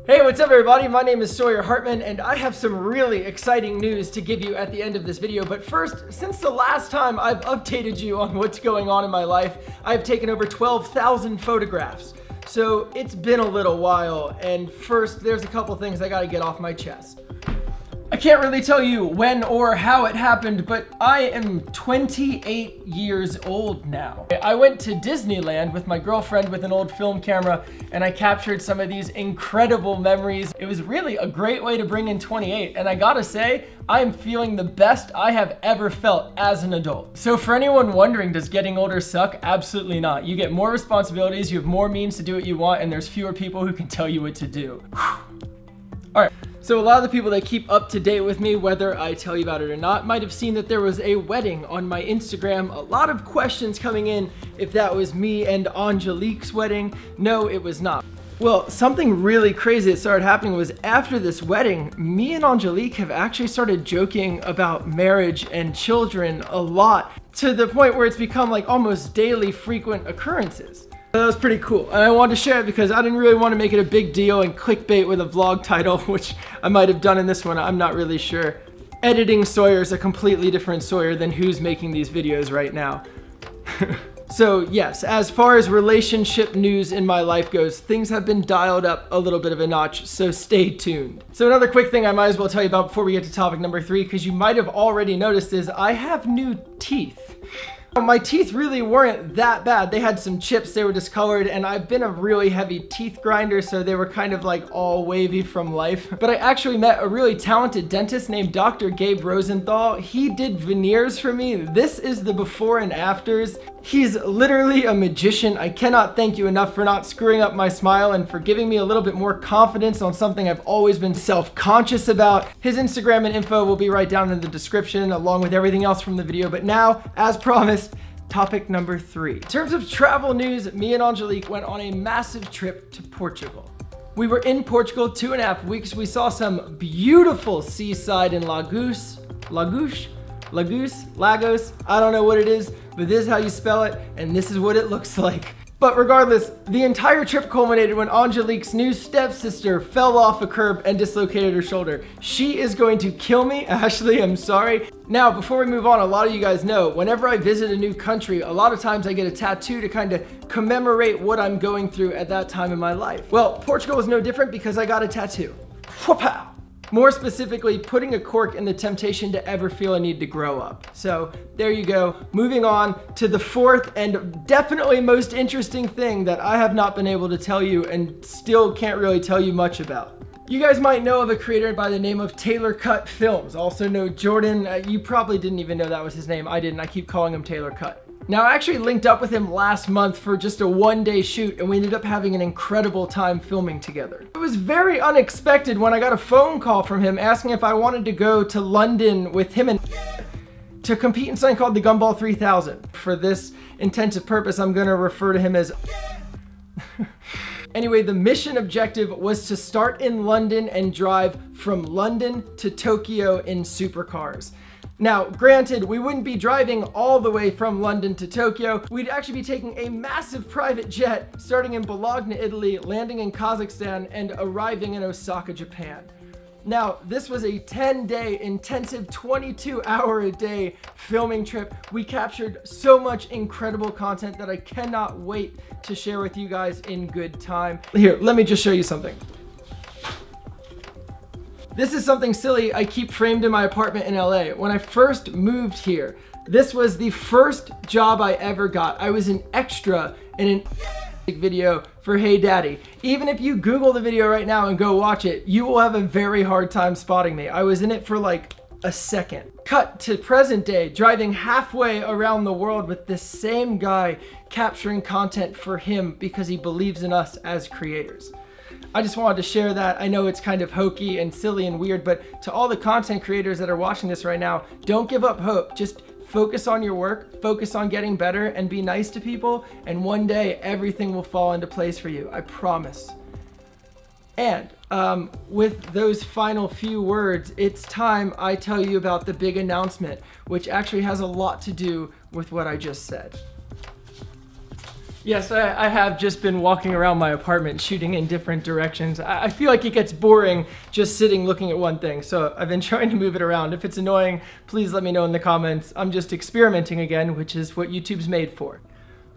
Hey, what's up everybody? My name is Sawyer Hartman and I have some really exciting news to give you at the end of this video. But first, since the last time I've updated you on what's going on in my life, I've taken over 12,000 photographs. So it's been a little while, and first there's a couple things I gotta get off my chest. I can't really tell you when or how it happened, but I am 28 years old now. I went to Disneyland with my girlfriend with an old film camera, and I captured some of these incredible memories. It was really a great way to bring in 28, and I gotta say, I am feeling the best I have ever felt as an adult. So for anyone wondering, does getting older suck? Absolutely not. You get more responsibilities, you have more means to do what you want, and there's fewer people who can tell you what to do. All right. So a lot of the people that keep up to date with me, whether I tell you about it or not, might have seen that there was a wedding on my Instagram. A lot of questions coming in if that was me and Angelique's wedding. No, it was not. Well, something really crazy that started happening was after this wedding, me and Angelique have actually started joking about marriage and children a lot, to the point where it's become like almost daily frequent occurrences. That was pretty cool, and I wanted to share it because I didn't really want to make it a big deal and clickbait with a vlog title, which I might have done in this one, I'm not really sure. Editing Sawyer is a completely different Sawyer than who's making these videos right now. So yes, as far as relationship news in my life goes, things have been dialed up a little bit of a notch, so stay tuned. So another quick thing I might as well tell you about before we get to topic number 3, because you might have already noticed, is I have new teeth. My teeth really weren't that bad. They had some chips, they were discolored, and I've been a really heavy teeth grinder, so they were kind of like all wavy from life. But I actually met a really talented dentist named Dr. Gabe Rosenthal. He did veneers for me. This is the before and afters. He's literally a magician. I cannot thank you enough for not screwing up my smile and for giving me a little bit more confidence on something I've always been self-conscious about. His Instagram and info will be right down in the description along with everything else from the video. But now, as promised, topic number 3. In terms of travel news, me and Angelique went on a massive trip to Portugal. We were in Portugal 2.5 weeks. We saw some beautiful seaside in Lagos, I don't know what it is, but this is how you spell it, and this is what it looks like. But regardless, the entire trip culminated when Angelique's new stepsister fell off a curb and dislocated her shoulder. She is going to kill me, Ashley, I'm sorry. Now, before we move on, a lot of you guys know, whenever I visit a new country, a lot of times I get a tattoo to kind of commemorate what I'm going through at that time in my life. Well, Portugal was no different because I got a tattoo. Whoop-pow! More specifically, putting a cork in the temptation to ever feel a need to grow up. So there you go. Moving on to the 4th and definitely most interesting thing that I have not been able to tell you and still can't really tell you much about. You guys might know of a creator by the name of Taylor Cut Films, also know Jordan. You probably didn't even know that was his name. I didn't. I keep calling him Taylor Cut. Now, I actually linked up with him last month for just a 1-day shoot, and we ended up having an incredible time filming together. It was very unexpected when I got a phone call from him asking if I wanted to go to London with him and to compete in something called the Gumball 3000. For this intensive purpose, I'm gonna refer to him as Anyway, the mission objective was to start in London and drive from London to Tokyo in supercars. Now, granted, we wouldn't be driving all the way from London to Tokyo. We'd actually be taking a massive private jet, starting in Bologna, Italy, landing in Kazakhstan, and arriving in Osaka, Japan. Now, this was a 10-day intensive 22-hour-a-day filming trip. We captured so much incredible content that I cannot wait to share with you guys in good time. Here, let me just show you something. This is something silly I keep framed in my apartment in LA. When I first moved here, this was the first job I ever got. I was an extra in an video for Hey Daddy. Even if you Google the video right now and go watch it, you will have a very hard time spotting me. I was in it for like a second. Cut to present day, driving halfway around the world with this same guy, capturing content for him because he believes in us as creators. I just wanted to share that. I know it's kind of hokey and silly and weird, but to all the content creators that are watching this right now, don't give up hope. Just focus on your work, focus on getting better, and be nice to people, and one day everything will fall into place for you, I promise. And with those final few words, it's time I tell you about the big announcement, which actually has a lot to do with what I just said. Yes, I have just been walking around my apartment shooting in different directions. I feel like it gets boring just sitting looking at one thing, so I've been trying to move it around. If it's annoying, please let me know in the comments. I'm just experimenting again, which is what YouTube's made for.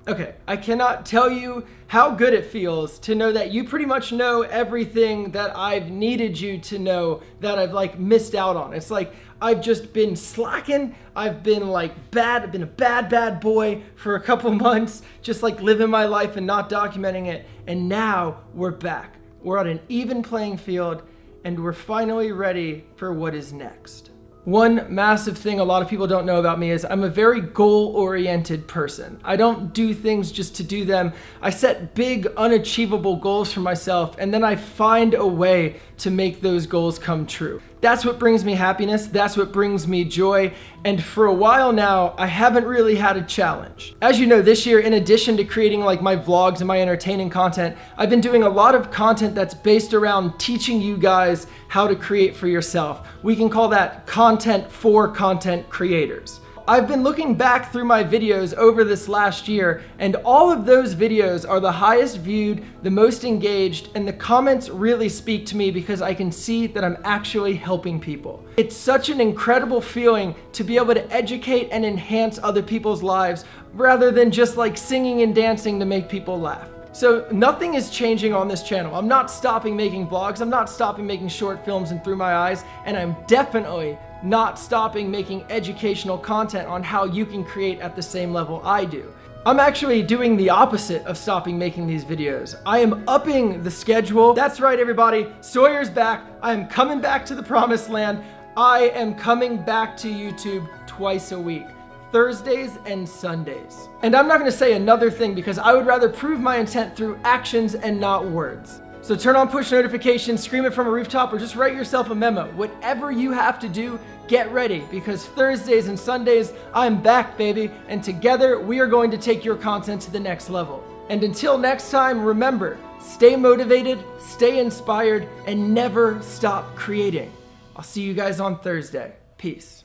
Okay, I cannot tell you how good it feels to know that you pretty much know everything that I've needed you to know that I've like missed out on. It's like I've just been slacking. I've been like bad. I've been a bad boy for a couple months, just like living my life and not documenting it. And now we're back. We're on an even playing field and we're finally ready for what is next. One massive thing a lot of people don't know about me is I'm a very goal-oriented person. I don't do things just to do them. I set big, unachievable goals for myself, and then I find a way to make those goals come true. That's what brings me happiness, that's what brings me joy, and for a while now, I haven't really had a challenge. As you know, this year, in addition to creating like my vlogs and my entertaining content, I've been doing a lot of content that's based around teaching you guys how to create for yourself. We can call that content for content creators. I've been looking back through my videos over this last year, and all of those videos are the highest viewed, the most engaged, and the comments really speak to me because I can see that I'm actually helping people. It's such an incredible feeling to be able to educate and enhance other people's lives rather than just like singing and dancing to make people laugh. So nothing is changing on this channel. I'm not stopping making vlogs, I'm not stopping making short films and Through My Eyes, and I'm definitely not stopping making educational content on how you can create at the same level I do. I'm actually doing the opposite of stopping making these videos. I am upping the schedule. That's right, everybody, Sawyer's back. I am coming back to the promised land. I am coming back to YouTube twice a week. Thursdays and Sundays. And I'm not gonna say another thing because I would rather prove my intent through actions and not words. So turn on push notifications, scream it from a rooftop, or just write yourself a memo. Whatever you have to do, get ready because Thursdays and Sundays, I'm back, baby, and together we are going to take your content to the next level. And until next time, remember, stay motivated, stay inspired, and never stop creating. I'll see you guys on Thursday. Peace.